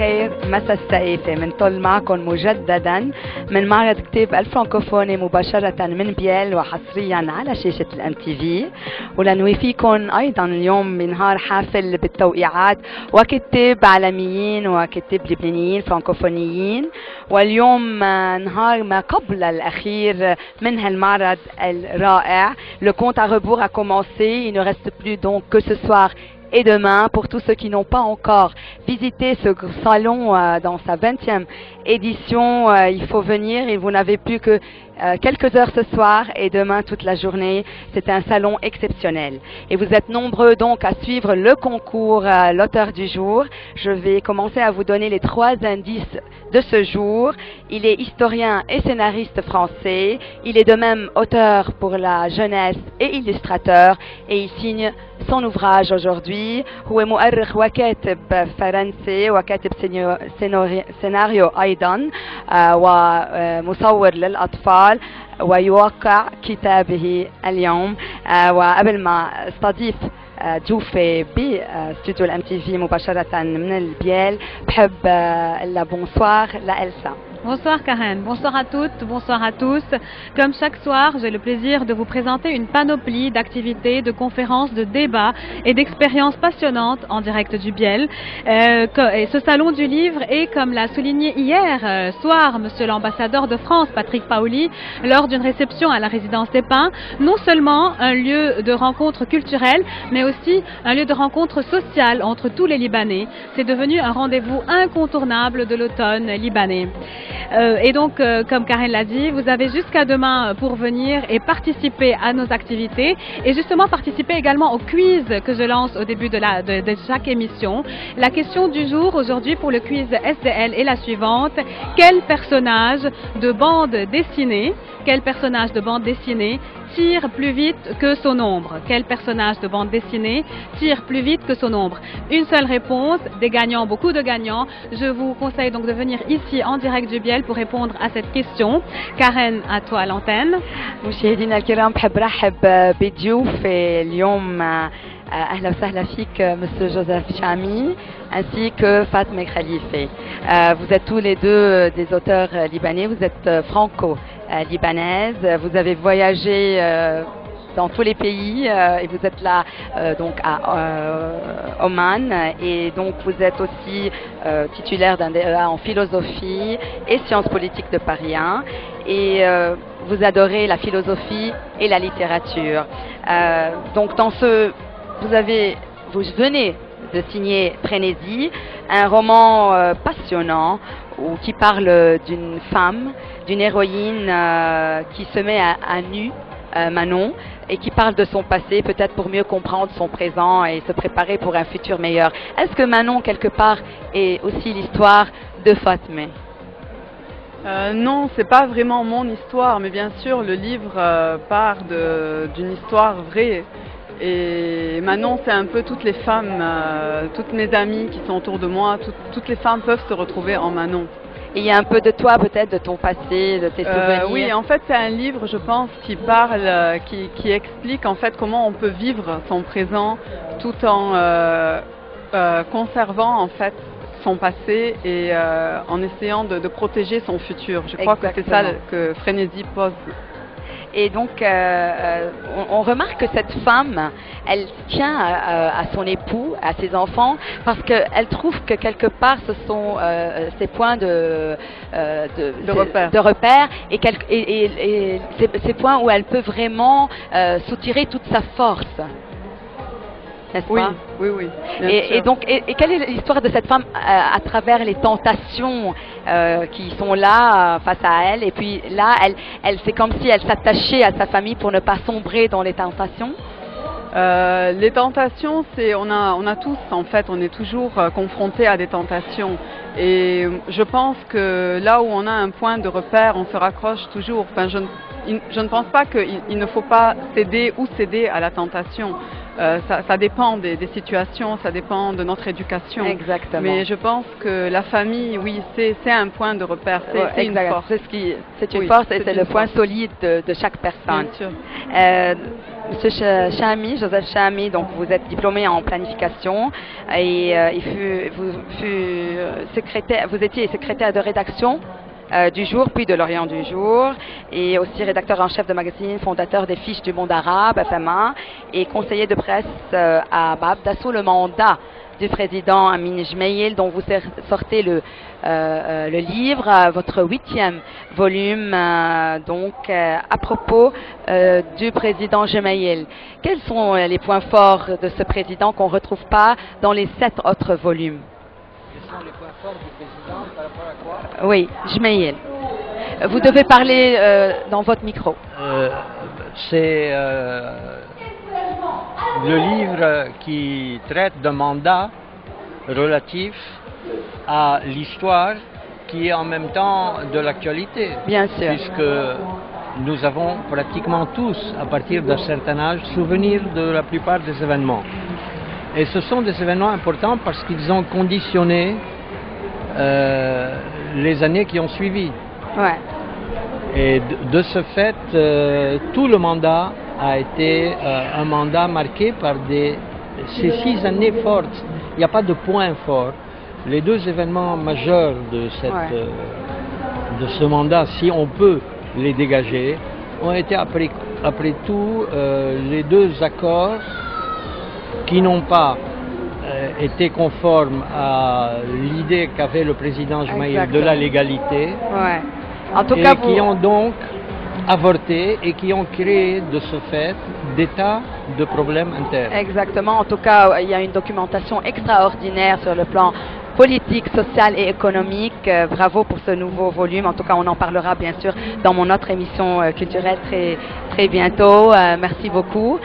الخير، مساء السقيفة. منطل معكم مجددا من معرض كتاب الفرنكوفوني مباشرة من بيل وحصريا على شاشة الام تي في، ولنوافيكم أيضا اليوم بنهار حافل بالتوقيعات وكتاب عالميين وكتاب لبنانيين فرنكوفونيين. واليوم نهار ما قبل الأخير من هالمعرض الرائع. Le compte à rebours a commencé. Il ne reste plus donc que ce soir et demain. Pour tous ceux qui n'ont pas encore visité ce salon dans sa 20e édition, il faut venir et vous n'avez plus que quelques heures ce soir et demain toute la journée. C'est un salon exceptionnel. Et vous êtes nombreux donc à suivre le concours l'auteur du jour. Je vais commencer à vous donner les 3 indices de ce jour. Il est historien et scénariste français. Il est de même auteur pour la jeunesse et illustrateur. Et il signe son ouvrage aujourd'hui. هو مؤرخ وكاتب فرنسي وكاتب سيناريو أيضا ومصور للأطفال ويوقع كتابه اليوم. وقبل ما استضيف ضيوفي باستوديو الام تي في مباشرة من البيال بحب لا بونسوار لإلسا. Bonsoir Karen, bonsoir à toutes, bonsoir à tous. Comme chaque soir, j'ai le plaisir de vous présenter une panoplie d'activités, de conférences, de débats et d'expériences passionnantes en direct du Biel. Et ce salon du livre est, comme l'a souligné hier soir Monsieur l'ambassadeur de France, Patrick Paoli, lors d'une réception à la résidence des Pins, non seulement un lieu de rencontre culturelle, mais aussi un lieu de rencontre sociale entre tous les Libanais. C'est devenu un rendez-vous incontournable de l'automne libanais. Et donc, comme Karen l'a dit, vous avez jusqu'à demain pour venir et participer à nos activités et justement participer également au quiz que je lance au début de chaque émission. La question du jour aujourd'hui pour le quiz SDL est la suivante. Quel personnage de bande dessinée tire plus vite que son ombre? Quel personnage de bande dessinée tire plus vite que son ombre? Une seule réponse, des gagnants, beaucoup de gagnants. Je vous conseille donc de venir ici en direct du Biel pour répondre à cette question. Karen, à toi l'antenne. مشاهدينا الكرام بحب رحب بضيوفي اليوم. أهلا وسهلا فيك Monsieur Joseph Chami ainsi que Fatma Khalife. Vous êtes tous les deux des auteurs libanais, vous êtes franco-libanaise, vous avez voyagé dans tous les pays et vous êtes là donc à Oman et donc vous êtes aussi titulaire d'un DEA en philosophie et sciences politiques de Paris 1 et vous adorez la philosophie et la littérature. Donc vous venez de signer Frénésie, un roman passionnant qui parle d'une femme, d'une héroïne qui se met à nu, Manon, et qui parle de son passé, peut-être pour mieux comprendre son présent et se préparer pour un futur meilleur. Est-ce que Manon, quelque part, est aussi l'histoire de Fatma? Non, c'est pas vraiment mon histoire, mais bien sûr, le livre part d'une histoire vraie. Et Manon, c'est un peu toutes les femmes, toutes mes amies qui sont autour de moi, toutes les femmes peuvent se retrouver en Manon. Et il y a un peu de toi peut-être, de ton passé, de tes souvenirs. Oui, en fait c'est un livre, je pense, qui parle, qui explique en fait comment on peut vivre son présent tout en conservant en fait son passé et en essayant de protéger son futur. Je crois que c'est ça que Frénésie pose. Et donc, on remarque que cette femme, elle tient à son époux, à ses enfants, parce qu'elle trouve que quelque part, ce sont ses points de repère et ces points où elle peut vraiment soutirer toute sa force. Oui, oui, oui. Et donc, quelle est l'histoire de cette femme à travers les tentations qui sont là face à elle? Et puis là, elle c'est comme si elle s'attachait à sa famille pour ne pas sombrer dans les tentations. Les tentations, on a tous, en fait, on est toujours confrontés à des tentations. Et je pense que là où on a un point de repère, on se raccroche toujours. Enfin, je ne pense pas qu'il ne faut pas céder ou céder à la tentation. Ça dépend des situations, ça dépend de notre éducation. Exactement. Mais je pense que la famille, oui, c'est un point de repère, c'est une force. C'est une force et c'est le point solide de chaque personne. Bien sûr. Monsieur Chami, Joseph Chami, donc vous êtes diplômé en planification et vous étiez secrétaire de rédaction du Jour, puis de l'Orient du Jour, et aussi rédacteur en chef de magazine, fondateur des Fiches du Monde Arabe, FMA, et conseiller de presse à Babda sous le mandat du président Amin Jmeil, dont vous sortez le livre, votre 8e volume, à propos du président Jmeil. Quels sont les points forts de ce président qu'on ne retrouve pas dans les 7 autres volumes? Quels sont les points forts du président par rapport à quoi? Oui, Jmeil. Vous devez parler dans votre micro. C'est le livre qui traite d'un mandat relatif à l'histoire qui est en même temps de l'actualité. Bien sûr. Puisque nous avons pratiquement tous, à partir d'un certain âge, souvenir de la plupart des événements. Et ce sont des événements importants parce qu'ils ont conditionné les années qui ont suivi. Ouais. Et de ce fait, tout le mandat a été un mandat marqué par ces 6 années fortes. Il n'y a pas de point fort. Les 2 événements majeurs de ce mandat, si on peut les dégager, ont été après tout les 2 accords qui n'ont pas été conformes à l'idée qu'avait le président Jmeil de la légalité. Ouais. En tout cas, qui ont donc avorté et qui ont créé de ce fait des tas de problèmes internes. Exactement. En tout cas, il y a une documentation extraordinaire sur le plan politique, social et économique. Bravo pour ce nouveau volume. En tout cas, on en parlera bien sûr dans mon autre émission culturelle très bientôt. Merci beaucoup.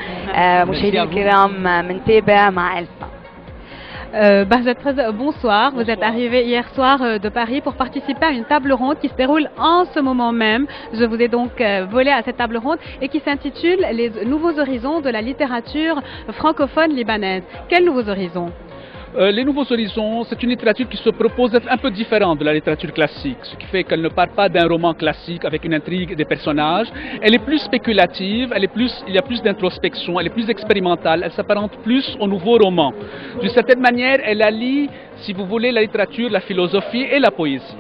Bonsoir, vous êtes arrivé hier soir de Paris pour participer à une table ronde qui se déroule en ce moment même. Je vous ai donc volé à cette table ronde et qui s'intitule « Les nouveaux horizons de la littérature francophone libanaise ». Quels nouveaux horizons ? Les nouveaux horizons, c'est une littérature qui se propose d'être un peu différente de la littérature classique, ce qui fait qu'elle ne part pas d'un roman classique avec une intrigue et des personnages. Elle est plus spéculative, il y a plus d'introspection, elle est plus expérimentale, elle s'apparente plus au nouveau roman. D'une certaine manière, elle allie, si vous voulez, la littérature, la philosophie et la poésie.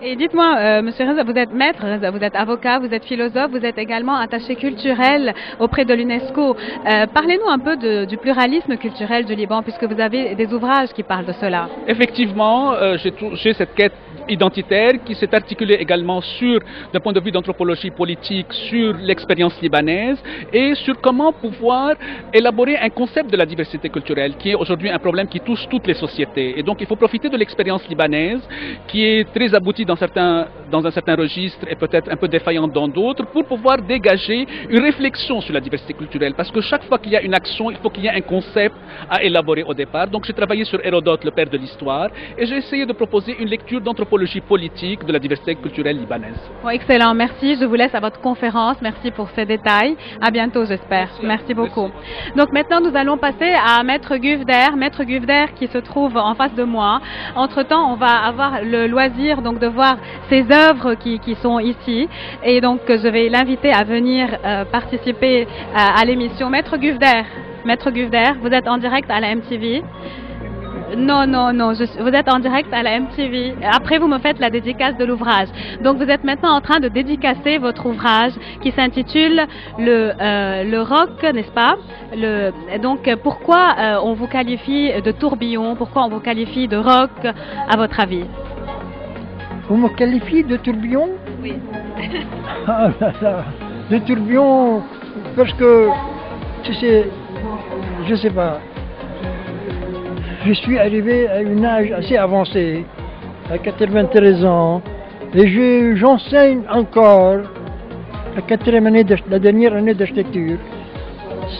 Et dites-moi, Monsieur Reza, vous êtes maître, vous êtes avocat, vous êtes philosophe, vous êtes également attaché culturel auprès de l'UNESCO. Parlez-nous un peu du pluralisme culturel du Liban, puisque vous avez des ouvrages qui parlent de cela. Effectivement, j'ai cette quête identitaire qui s'est articulée également d'un point de vue d'anthropologie politique, sur l'expérience libanaise et sur comment pouvoir élaborer un concept de la diversité culturelle, qui est aujourd'hui un problème qui touche toutes les sociétés. Et donc, il faut profiter de l'expérience libanaise, qui est très aboutie dans un certain registre et peut-être un peu défaillante dans d'autres, pour pouvoir dégager une réflexion sur la diversité culturelle. Parce que chaque fois qu'il y a une action, il faut qu'il y ait un concept à élaborer au départ. Donc j'ai travaillé sur Hérodote, le père de l'histoire, et j'ai essayé de proposer une lecture d'anthropologie politique de la diversité culturelle libanaise. Bon, excellent, merci. Je vous laisse à votre conférence. Merci pour ces détails. À bientôt, j'espère. Merci beaucoup. Merci. Donc maintenant, nous allons passer à Maître Gufder qui se trouve en face de moi. Entre-temps, on va avoir le loisir donc de voir ces œuvres qui sont ici, et donc je vais l'inviter à venir participer à l'émission. Maître Gufder, vous êtes en direct à la MTV. Non, vous êtes en direct à la MTV. Après, vous me faites la dédicace de l'ouvrage. Donc, vous êtes maintenant en train de dédicacer votre ouvrage qui s'intitule le rock, n'est-ce pas? Donc, pourquoi on vous qualifie de tourbillon? Pourquoi on vous qualifie de rock, à votre avis? Vous me qualifiez de tourbillon? Oui. Ah là là, de tourbillon, parce que, je sais pas, je suis arrivé à un âge assez avancé, à 93 ans, et j'enseigne encore la dernière année d'architecture.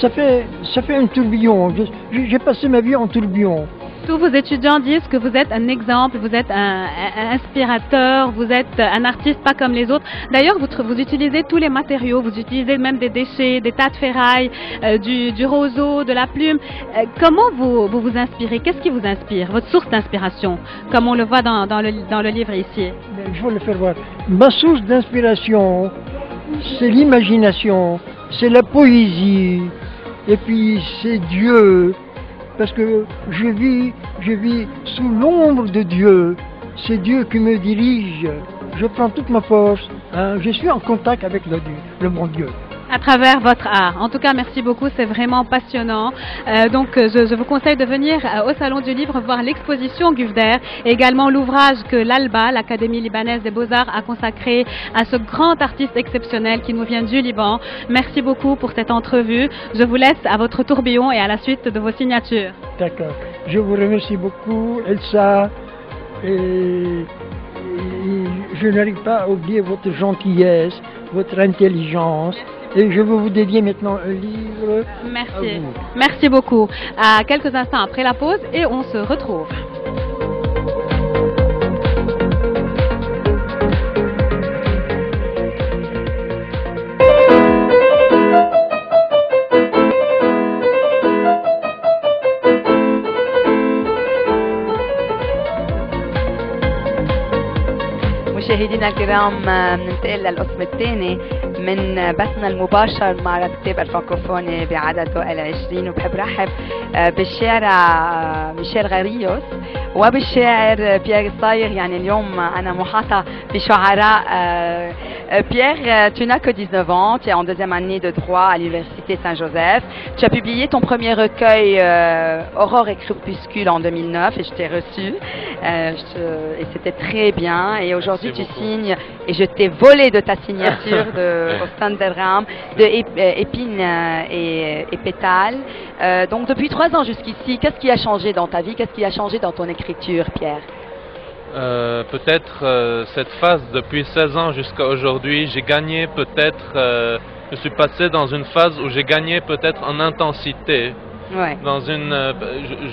Ça fait un tourbillon, j'ai passé ma vie en tourbillon. Tous vos étudiants disent que vous êtes un exemple, vous êtes un inspirateur, vous êtes un artiste pas comme les autres. D'ailleurs, vous utilisez tous les matériaux, vous utilisez même des déchets, des tas de ferraille, du roseau, de la plume. Comment vous inspirez? Qu'est-ce qui vous inspire? Votre source d'inspiration, comme on le voit dans le livre ici. Je vais le faire voir. Ma source d'inspiration, c'est l'imagination, c'est la poésie, et puis c'est Dieu, parce que je vis sous l'ombre de Dieu. C'est Dieu qui me dirige. Je prends toute ma force. Hein. Je suis en contact avec le bon Dieu. À travers votre art. En tout cas, merci beaucoup, c'est vraiment passionnant. Je vous conseille de venir au Salon du Livre voir l'exposition Gufder et également l'ouvrage que l'ALBA, l'Académie libanaise des beaux-arts, a consacré à ce grand artiste exceptionnel qui nous vient du Liban. Merci beaucoup pour cette entrevue. Je vous laisse à votre tourbillon et à la suite de vos signatures. D'accord. Je vous remercie beaucoup, Elsa. Et je n'arrive pas à oublier votre gentillesse, votre intelligence. Et je veux vous dédier maintenant un livre. Merci. Merci beaucoup. À quelques instants après la pause et on se retrouve. مشاهدينا الكرام ننتقل للقسم الثاني من بثنا المباشر مع كتاب الفرانكوفوني بعدده ال20 وبحب رحب بالشاعرة ميشيل غاريوس وبالشاعر بيير صايغ. يعني اليوم أنا محاطة بشعراء. Pierre, tu n'as que 19 ans, tu es en deuxième année de droit à l'université Saint-Joseph. Tu as publié ton premier recueil Aurore et Crépuscule en 2009 et je t'ai reçu. Et c'était très bien. Et aujourd'hui tu signes, et je t'ai volé de ta signature au stand de Ram, de Épine et Pétale. Donc depuis 3 ans jusqu'ici, qu'est-ce qui a changé dans ta vie? Qu'est-ce qui a changé dans ton écriture, Pierre? Peut-être cette phase depuis 16 ans jusqu'à aujourd'hui, j'ai gagné peut-être, je suis passé dans une phase où j'ai gagné peut-être en intensité. Ouais.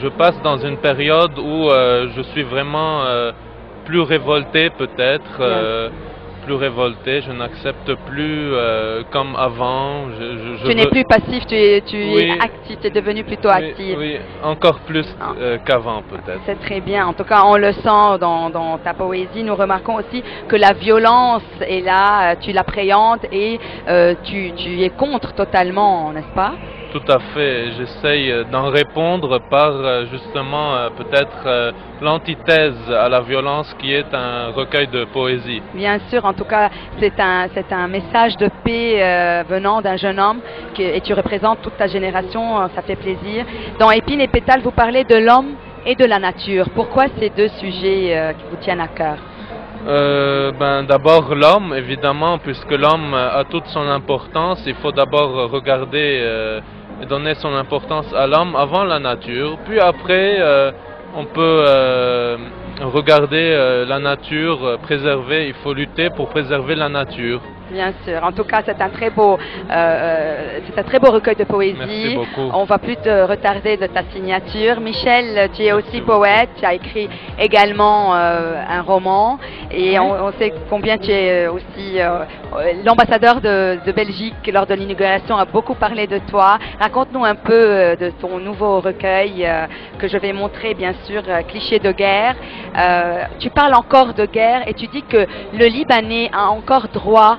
Je passe dans une période où je suis vraiment plus révolté peut-être. Plus révolté, je n'accepte plus comme avant. Tu n'es plus passif, tu es actif, tu es devenu plutôt actif. Oui, encore plus qu'avant peut-être. C'est très bien, en tout cas on le sent dans ta poésie. Nous remarquons aussi que la violence est là, tu l'appréhendes et tu es contre totalement, n'est-ce pas? Tout à fait, j'essaye d'en répondre par justement peut-être l'antithèse à la violence qui est un recueil de poésie. Bien sûr, en tout cas c'est un message de paix venant d'un jeune homme et tu représentes toute ta génération, ça fait plaisir. Dans Épine et Pétale, vous parlez de l'homme et de la nature. Pourquoi ces deux sujets qui vous tiennent à cœur? D'abord l'homme, évidemment, puisque l'homme a toute son importance, il faut d'abord regarder et donner son importance à l'homme avant la nature, puis après on peut regarder la nature, préserver, il faut lutter pour préserver la nature. Bien sûr. En tout cas, c'est un très beau recueil de poésie. Merci beaucoup. On va plus te retarder de ta signature. Michel, tu es aussi poète. Tu as écrit également un roman. Et on sait combien tu es aussi l'ambassadeur de Belgique lors de l'inauguration a beaucoup parlé de toi. Raconte-nous un peu de ton nouveau recueil que je vais montrer, bien sûr, Clichés de guerre. Tu parles encore de guerre et tu dis que le Libanais a encore droit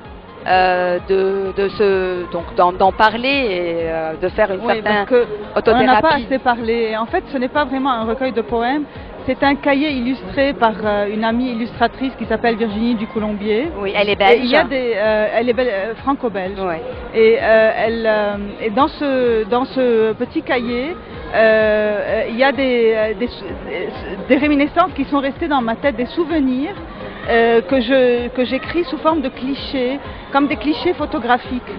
d'en parler et de faire une certaine autothérapie. On n'a pas assez parlé. En fait, ce n'est pas vraiment un recueil de poèmes. C'est un cahier illustré par une amie illustratrice qui s'appelle Virginie Ducoulombier. Oui, elle est belge. Et il y a elle est franco-belge. Ouais. Et et dans ce petit cahier, il y a des réminiscences qui sont restées dans ma tête, des souvenirs que j'écris sous forme de clichés, comme des clichés photographiques.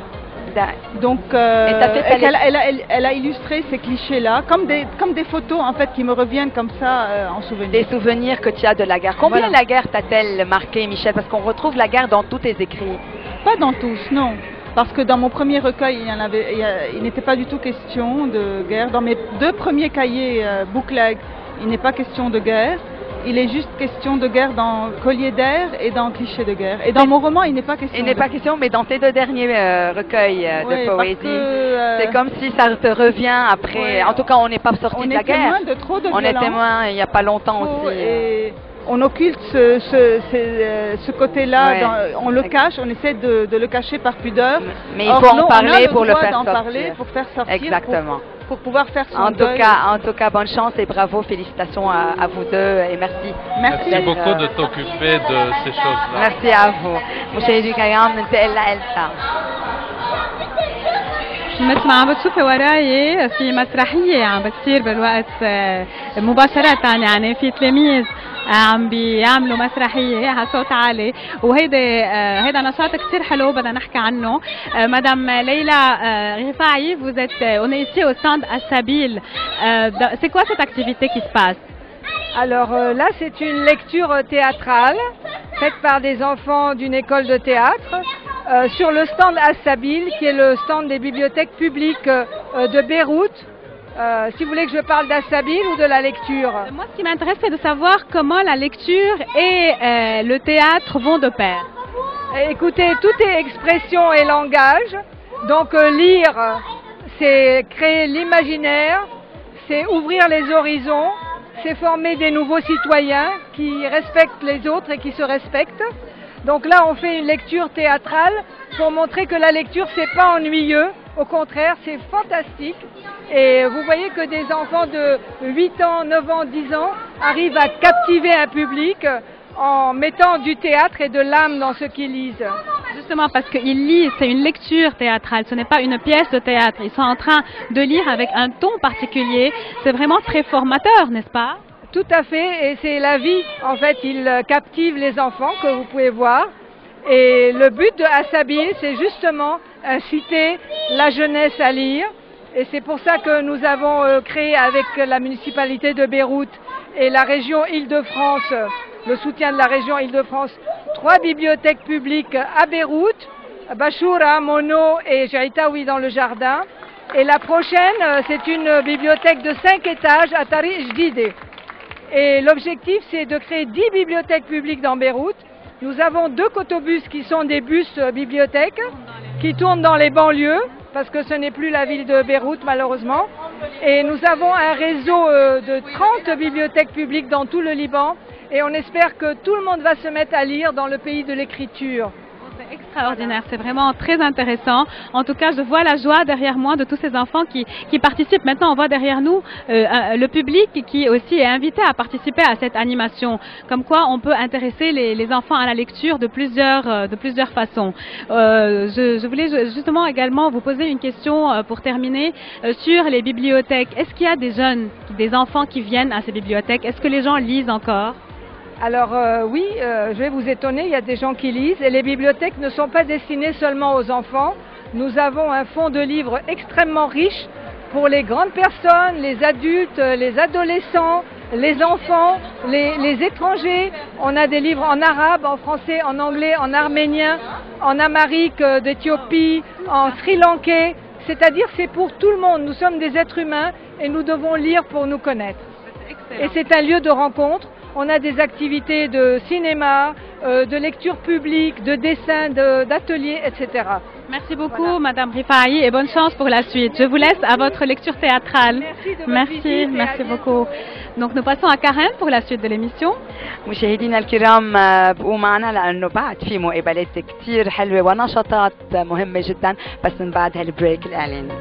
Donc, elle a illustré ces clichés-là, comme des photos en fait qui me reviennent comme ça en souvenir. Des souvenirs que tu as de la guerre. Combien la guerre t'a-t-elle marqué, Michel? Parce qu'on retrouve la guerre dans tous tes écrits. Pas dans tous, non. Parce que dans mon premier recueil, il n'était pas du tout question de guerre. Dans mes 2 premiers cahiers Bookleg, il n'est pas question de guerre. Il est juste question de guerre dans Collier d'air et dans Clichés de guerre. Et dans mon roman, il n'est pas question. Il n'est pas question, mais dans tes 2 derniers recueils de poésie, c'est comme si ça te revient après. En tout cas, on n'est pas sorti de la guerre. On est témoin de trop de violence. On est témoin il n'y a pas longtemps aussi. on occulte ce côté-là, Ouais. on le cache, on essaie de le cacher par pudeur. Mais il Or, faut non, en on a parler le pour le droit faire d'en sortir. parler, pour faire sortir, Exactement. pour pouvoir faire son En deuil. tout cas, bonne chance et bravo, félicitations à vous deux et merci. Merci. Merci beaucoup de t'occuper de ces choses-là. merci à vous. مشاهدي الكرام ننتقل لإلسا. مثل ما عم بتشوفي وراي في مسرحية عم بتصير بالوقت مباشرة، يعني في تلاميذ عم بيعملوا مسرحية على صوت عالي، وهيدا نشاط كتير حلو بدنا نحكي عنه. مدام ليلى رفاعي, on est ici au stand Assabil. C'est quoi cette activité qui se passe? Alors là, c'est une lecture théâtrale faite par des enfants d'une école de théâtre sur le stand Assabil, qui est le stand des bibliothèques publiques de Beyrouth. Si vous voulez que je parle d'Assabil ou de la lecture? Moi, ce qui m'intéresse, c'est de savoir comment la lecture et le théâtre vont de pair. Écoutez, tout est expression et langage. Donc lire, c'est créer l'imaginaire, c'est ouvrir les horizons, c'est former des nouveaux citoyens qui respectent les autres et qui se respectent. Donc là, on fait une lecture théâtrale pour montrer que la lecture, c'est pas ennuyeux. Au contraire, c'est fantastique. Et vous voyez que des enfants de 8 ans, 9 ans, 10 ans arrivent à captiver un public en mettant du théâtre et de l'âme dans ce qu'ils lisent. Justement parce qu'ils lisent, c'est une lecture théâtrale, ce n'est pas une pièce de théâtre. Ils sont en train de lire avec un ton particulier. C'est vraiment très formateur, n'est-ce pas? Tout à fait, et c'est la vie. En fait, il captive les enfants, que vous pouvez voir. Et le but de Assabil, c'est justement inciter la jeunesse à lire. Et c'est pour ça que nous avons créé avec la municipalité de Beyrouth et la région Île-de-France, le soutien de la région Île-de-France, 3 bibliothèques publiques à Beyrouth, Bachoura, Mono et Jaïtaoui dans le jardin. Et la prochaine, c'est une bibliothèque de 5 étages à Tariq Jdidé. Et l'objectif, c'est de créer 10 bibliothèques publiques dans Beyrouth. Nous avons 2 cotobus qui sont des bus bibliothèques qui tournent dans les banlieues, parce que ce n'est plus la ville de Beyrouth malheureusement. Et nous avons un réseau de 30 bibliothèques publiques dans tout le Liban. Et on espère que tout le monde va se mettre à lire dans le pays de l'écriture. C'est extraordinaire, c'est vraiment très intéressant. En tout cas, je vois la joie derrière moi de tous ces enfants qui participent. Maintenant, on voit derrière nous le public qui aussi est invité à participer à cette animation. Comme quoi, on peut intéresser les enfants à la lecture de plusieurs façons. Je voulais justement également vous poser une question pour terminer sur les bibliothèques. Est-ce qu'il y a des jeunes, des enfants qui viennent à ces bibliothèques? Est-ce que les gens lisent encore? Alors oui, je vais vous étonner, il y a des gens qui lisent et les bibliothèques ne sont pas destinées seulement aux enfants. Nous avons un fonds de livres extrêmement riche pour les grandes personnes, les adultes, les adolescents, les enfants, les étrangers. On a des livres en arabe, en français, en anglais, en arménien, en amharique, d'Éthiopie, en sri-lankais. C'est-à-dire c'est pour tout le monde. Nous sommes des êtres humains et nous devons lire pour nous connaître. Et c'est un lieu de rencontre. On a des activités de cinéma, de lecture publique, de dessin, d'ateliers, etc. Merci beaucoup, Madame Rifai, et bonne chance pour la suite. Je vous laisse à votre lecture théâtrale. Merci beaucoup. Donc nous passons à Karen pour la suite de l'émission. مشاهدينا الكرام بقوا معنا لأنه بعد في مقابلات كتير حلوة ونشاطات مهمة جدا بس من بعد هالبريك الإعلاني.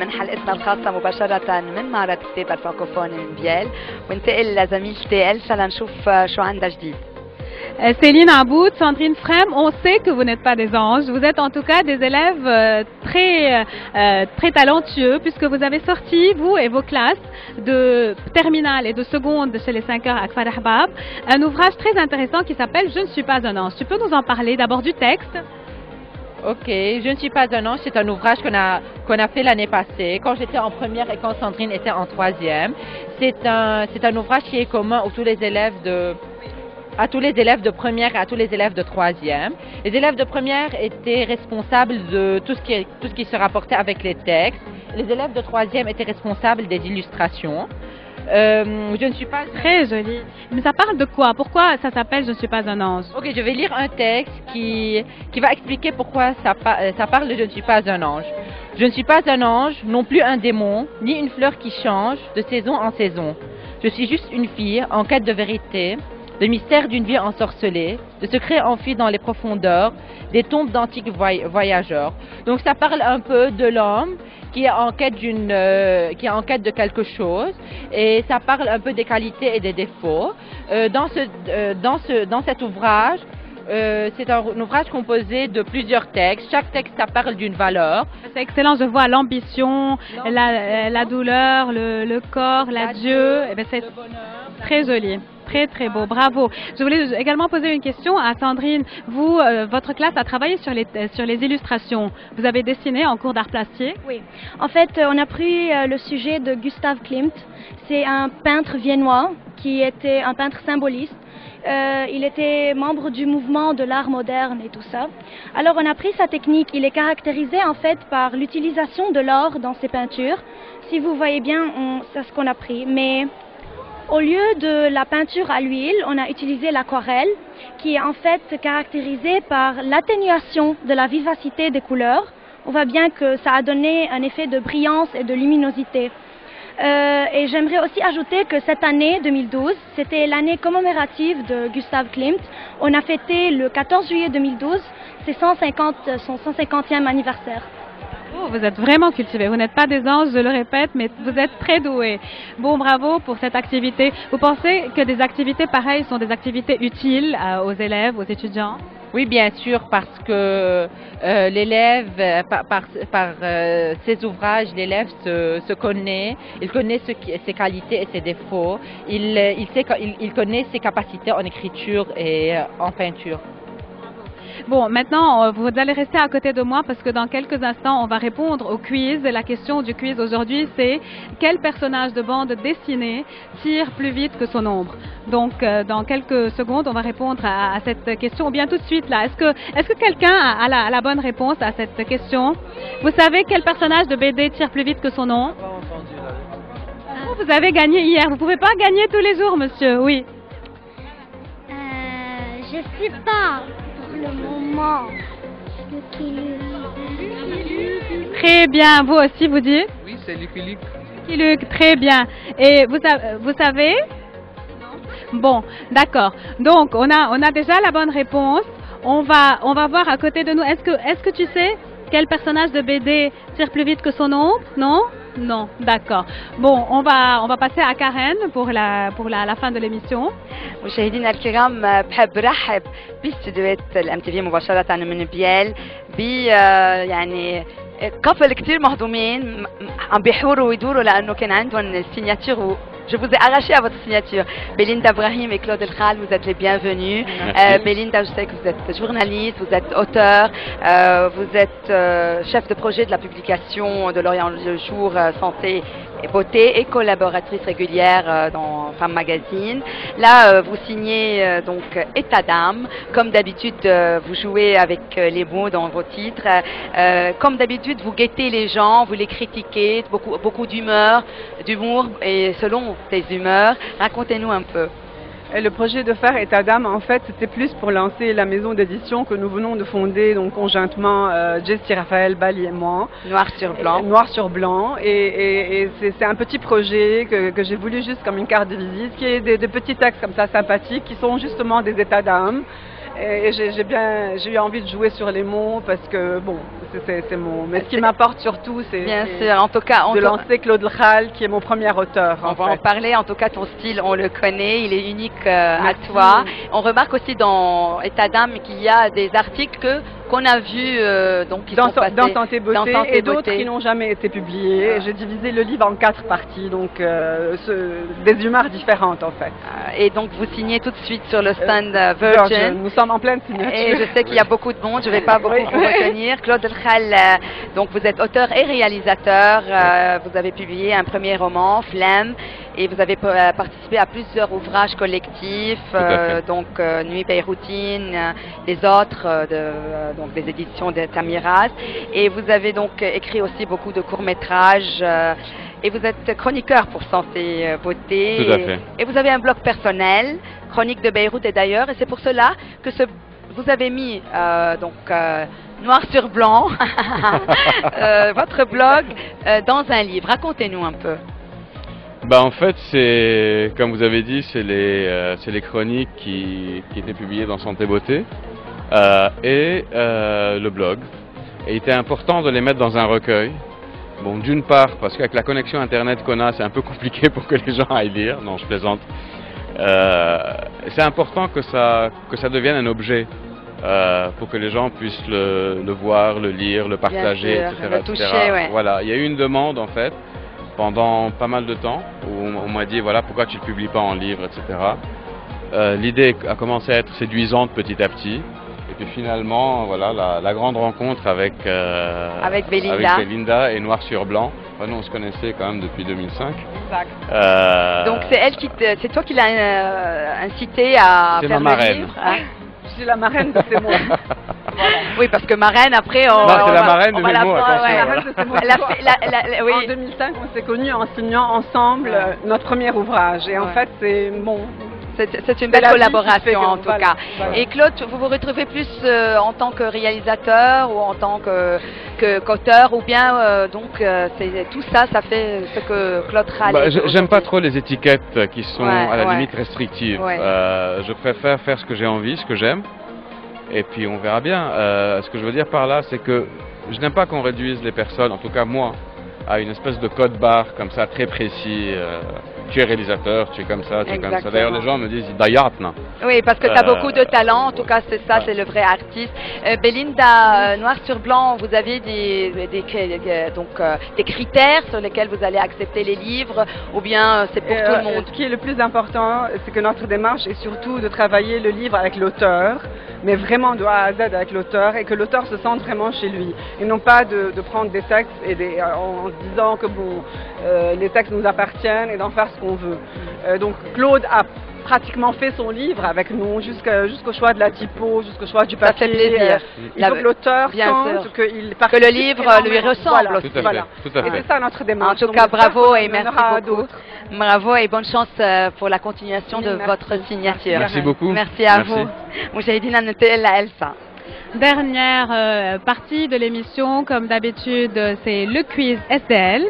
من حلقتنا الخاصة مباشرة من معرض كتاب الفرانكوفوني من بيال وننتقل لزميلتي إلسا لنشوف شو عندها جديد. Céline Aboud, Sandrine Frem, on sait que vous n'êtes pas des anges, vous êtes en tout cas des élèves très talentueux puisque vous avez sorti, vous et vos classes de terminale et de seconde chez les 5 heures à Kfar Ahbab, un ouvrage très intéressant qui s'appelle Je ne suis pas un ange. Tu peux nous en parler d'abord du texte? Ok, Je ne suis pas un ange, c'est un ouvrage qu'on a fait l'année passée, quand j'étais en première et quand Sandrine était en troisième. C'est un ouvrage qui est commun aux tous les élèves à tous les élèves de première et à tous les élèves de troisième. Les élèves de première étaient responsables de tout ce qui se rapportait avec les textes. Les élèves de troisième étaient responsables des illustrations. Je ne suis pas... Très joli. Mais ça parle de quoi? Pourquoi ça s'appelle Je ne suis pas un ange? Ok, je vais lire un texte qui va expliquer pourquoi ça parle de Je ne suis pas un ange. Je ne suis pas un ange, non plus un démon, ni une fleur qui change de saison en saison. Je suis juste une fille en quête de vérité, de mystère d'une vie ensorcelée, de secrets enfuis dans les profondeurs, des tombes d'antiques voyageurs. Donc ça parle un peu de l'homme qui est en quête de quelque chose, et ça parle un peu des qualités et des défauts. Dans cet ouvrage, c'est un ouvrage composé de plusieurs textes. Chaque texte, ça parle d'une valeur. C'est excellent, je vois l'ambition, la douleur, le corps, l'adieu. C'est très joli. Très très beau, bravo. Je voulais également poser une question à Sandrine. Vous, votre classe a travaillé sur les illustrations. Vous avez dessiné en cours d'art plastique? Oui. En fait, on a pris le sujet de Gustav Klimt. C'est un peintre viennois qui était un peintre symboliste. Il était membre du mouvement de l'art moderne et tout ça. Alors on a pris sa technique. Il est caractérisé en fait par l'utilisation de l'or dans ses peintures. Si vous voyez bien, c'est ce qu'on a pris. Mais au lieu de la peinture à l'huile, on a utilisé l'aquarelle, qui est en fait caractérisée par l'atténuation de la vivacité des couleurs. On voit bien que ça a donné un effet de brillance et de luminosité. Et j'aimerais aussi ajouter que cette année 2012, c'était l'année commémorative de Gustav Klimt. On a fêté le 14 juillet 2012, son 150e anniversaire. Oh, vous êtes vraiment cultivés. Vous n'êtes pas des anges, je le répète, mais vous êtes très doués. Bon, bravo pour cette activité. Vous pensez que des activités pareilles sont des activités utiles aux élèves, aux étudiants? Oui, bien sûr, parce que l'élève, par ses ouvrages, l'élève se connaît, il connaît ses qualités et ses défauts, il connaît ses capacités en écriture et en peinture. Bon, maintenant, vous allez rester à côté de moi parce que dans quelques instants, on va répondre au quiz. La question du quiz aujourd'hui, c'est quel personnage de bande dessinée tire plus vite que son ombre? Donc, dans quelques secondes, on va répondre à cette question. Ou bien tout de suite, là, est-ce que quelqu'un a la bonne réponse à cette question? Vous savez quel personnage de BD tire plus vite que son ombre? Vous avez gagné hier. Vous ne pouvez pas gagner tous les jours, monsieur. Oui. Je sais pas. Le moment. Très bien, vous aussi vous dites? Oui, c'est Lucky Luke. Lucky Luke, très bien. Et vous savez? Bon, d'accord. Donc on a déjà la bonne réponse. On va voir à côté de nous. Est-ce que tu sais quel personnage de BD tire plus vite que son ombre? Non? Non, d'accord. Bon, on va passer à Karen pour la fin de l'émission. مشاهدينا الكرام بحب رحب باستديوهات الام تي في مباشره من بيال يعني كابل كثير مهضومين عم بيحوروا ويدوروا لانه كان عندهم السيناتير. Je vous ai arraché à votre signature. Belinda Brahim et Claude Elkhal, vous êtes les bienvenus. Belinda, je sais que vous êtes journaliste, vous êtes auteur, vous êtes chef de projet de la publication de l'Orient le Jour Santé et Beauté et collaboratrice régulière dans Femme Magazine. Là, vous signez donc État d'âme. Comme d'habitude, vous jouez avec les mots dans vos titres. Comme d'habitude, vous guettez les gens, vous les critiquez, beaucoup d'humour et selon tes humeurs. Racontez-nous un peu. Et le projet de faire État d'âme, en fait, c'était plus pour lancer la maison d'édition que nous venons de fonder, donc conjointement Jessie Raphaël Bali et moi. Noir sur blanc. Noir sur blanc. Et c'est un petit projet que j'ai voulu juste comme une carte de visite, qui est des petits textes comme ça sympathiques, qui sont justement des états d'âme. Et j'ai eu envie de jouer sur les mots parce que bon, c'est mon. Mais ce qui m'importe surtout, c'est bien sûr, en tout cas, de lancer Claude Elkhal, qui est mon premier auteur. On va en parler. En tout cas, ton style, on le connaît, il est unique à toi. On remarque aussi dans État d'âme qu'il y a des articles qu'on a vus qui dans, sont passés dans Santé Beauté et d'autres qui n'ont jamais été publiés. Ah. J'ai divisé le livre en 4 parties, donc des humeurs différentes en fait. Et donc vous signez tout de suite sur le stand Virgin. Nous sommes en pleine signature. Et je sais qu'il y a beaucoup de monde, je ne vais pas beaucoup vous retenir. Claude Elkhal, donc vous êtes auteur et réalisateur. Vous avez publié un premier roman, Flamme. et vous avez participé à plusieurs ouvrages collectifs, donc Nuit Beyroutine, les autres, donc des éditions de Tamiraz, et vous avez donc écrit aussi beaucoup de courts-métrages, et vous êtes chroniqueur pour Santé Beauté. Tout à fait. Et vous avez un blog personnel, Chronique de Beyrouth et d'ailleurs, et c'est pour cela que vous avez mis noir sur blanc votre blog dans un livre. Racontez-nous un peu. Bah en fait, c'est comme vous avez dit, c'est les chroniques qui étaient publiées dans Santé Beauté et le blog. Et il était important de les mettre dans un recueil. Bon, d'une part, parce qu'avec la connexion Internet qu'on a, c'est un peu compliqué pour que les gens aillent lire. Non, je plaisante. C'est important que ça devienne un objet pour que les gens puissent le voir, le lire, le partager, sûr, etc. le toucher, ouais. Voilà, il y a eu une demande en fait pendant pas mal de temps où on m'a dit voilà pourquoi tu ne le publies pas en livre, etc. L'idée a commencé à être séduisante petit à petit. Et puis finalement, voilà, la grande rencontre avec Belinda et Noir sur Blanc. Enfin, nous, on se connaissait quand même depuis 2005. Exact. Donc c'est toi qui l'as incité à faire le livre. Hein? Je suis la marraine de ces mots. Voilà. Oui, parce que marraine, après, non, c'est la marraine de mes mots, attention. En 2005, on s'est connus en signant ensemble notre premier ouvrage. Et en fait, c'est bon. C'est une belle collaboration en tout cas. Voilà. Et Claude, vous vous retrouvez plus en tant que réalisateur ou en tant qu'auteur ou bien c'est tout ça, ça fait ce que Claude Rallet. J'aime pas trop les étiquettes qui sont à la limite restrictives. Je préfère faire ce que j'ai envie, ce que j'aime. Et puis on verra bien. Ce que je veux dire par là, c'est que je n'aime pas qu'on réduise les personnes, en tout cas moi, à une espèce de code barre comme ça très précis. Tu es réalisateur, tu es comme ça, tu es comme ça. D'ailleurs, les gens me disent Dayatna. Oui, parce que tu as beaucoup de talent. En tout cas, c'est ça, c'est le vrai artiste. Belinda, noir sur blanc, vous avez des critères sur lesquels vous allez accepter les livres, ou bien c'est pour tout le monde? Ce qui est le plus important, c'est que notre démarche est surtout de travailler le livre avec l'auteur, mais vraiment de A à Z avec l'auteur, et que l'auteur se sente vraiment chez lui, et non pas de prendre des textes en se disant que les textes nous appartiennent et d'en faire ce qu'on veut. Donc Claude a pratiquement fait son livre avec nous jusqu'au choix de la typo, jusqu'au choix du papier. Ça fait plaisir. Il faut que l'auteur sente que le livre lui ressemble aussi. Tout à fait. Et c'est ça notre démarche. En tout cas, bravo et merci beaucoup. Bravo et bonne chance pour la continuation de votre signature. Merci beaucoup. Merci à vous. Mouchahidine Anetella Elsa. Dernière partie de l'émission, comme d'habitude, c'est le quiz SDL.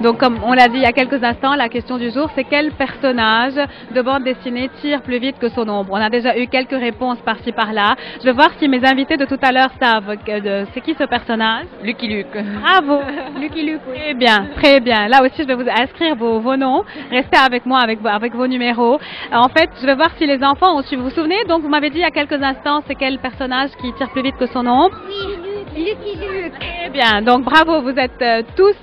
Donc, comme on l'a dit il y a quelques instants, la question du jour, c'est quel personnage de bande dessinée tire plus vite que son ombre? On a déjà eu quelques réponses par-ci par-là. Je vais voir si mes invités de tout à l'heure savent c'est qui ce personnage. Lucky Luke. Bravo, Lucky Luke. Oui. Très bien, très bien. Là aussi, je vais vous inscrire vos noms. Restez avec moi avec vos numéros. En fait, je vais voir si les enfants ont su. Vous vous souvenez? Donc, vous m'avez dit il y a quelques instants, c'est quel personnage qui tire plus vite que son ombre? Oui, Lucky Luke. Très bien. Donc, bravo, vous êtes tous...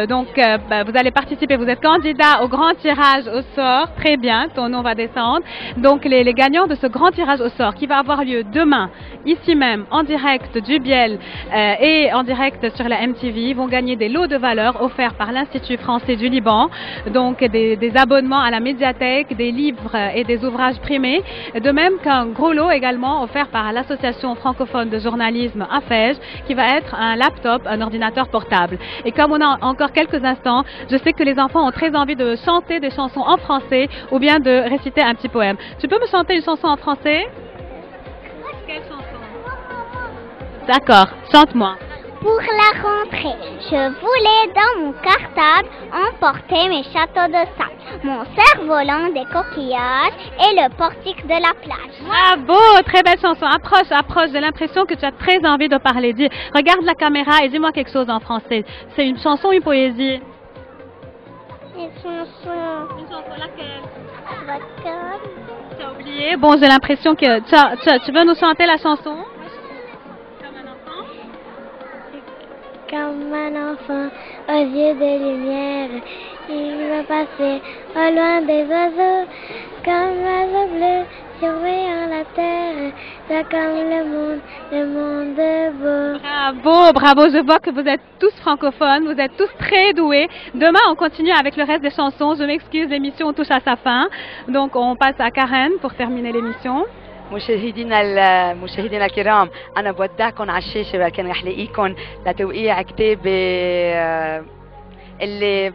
vous allez participer, vous êtes candidat au grand tirage au sort. Très bien, ton nom va descendre. Donc les gagnants de ce grand tirage au sort qui va avoir lieu demain, ici même, en direct du Biel et en direct sur la MTV, vont gagner des lots de valeur offerts par l'Institut français du Liban. Donc des abonnements à la médiathèque, des livres et des ouvrages primés. De même qu'un gros lot également offert par l'Association francophone de journalisme AFEJ, qui va être un laptop, un ordinateur portable. Et comme on a encore quelques instants, je sais que les enfants ont très envie de chanter des chansons en français ou bien de réciter un petit poème. Tu peux me chanter une chanson en français? Quelle chanson? D'accord, chante-moi. Pour la rentrée, je voulais dans mon cartable emporter mes châteaux de sable, mon cerf-volant des coquillages et le portique de la plage. Bravo, très belle chanson. Approche, approche. J'ai l'impression que tu as très envie de parler. Regarde la caméra et dis-moi quelque chose en français. C'est une chanson ou une poésie? Une chanson. Une chanson laquelle? Laquelle? Tu as oublié? Bon, j'ai l'impression que tu veux nous chanter la chanson? Comme un enfant aux yeux de lumière, il va passer au loin des oiseaux, comme l'oiseau bleu surveillant la terre. c'est comme le monde est beau. Bravo, bravo, je vois que vous êtes tous francophones, vous êtes tous très doués. Demain, on continue avec le reste des chansons. Je m'excuse, l'émission touche à sa fin. Donc, on passe à Karen pour terminer l'émission. مشاهدينا الكرام، أنا بودعكم على الشاشة ولكن رح لاقيكم لتوقيع كتابي اللي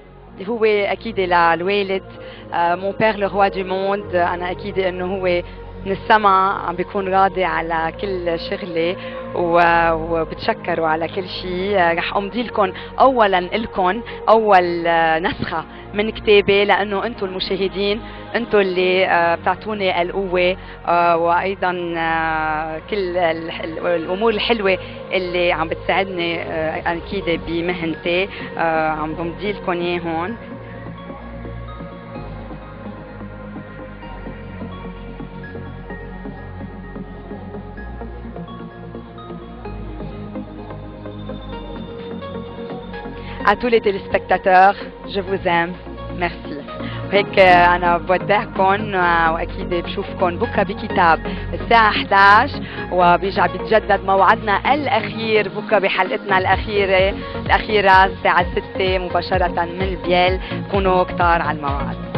هو أكيد للوالد مون بير لو روا دو موند. أنا أكيد إنه هو من السما عم بيكون راضي على كل شغلي وبتشكروا على كل شيء. رح أمضي لكم أولا لكم أول نسخة من كتابي لأنه أنتم المشاهدين، أنتم اللي بتعطوني القوة وأيضا كل الأمور الحلوة اللي عم بتساعدني أكيد بمهنتي. عم بمضي لكم إياهم. À tous les téléspectateurs, je vous aime. Merci. وهيك أنا بودعكم وأكيد بشوفكم بكرة بكتاب الساعة 11 وبيرجع بيتجدد موعدنا الأخير بكرة بحلقتنا الأخيرة الساعة 6 مباشرة من البيل. كونوا كتار على الموعد.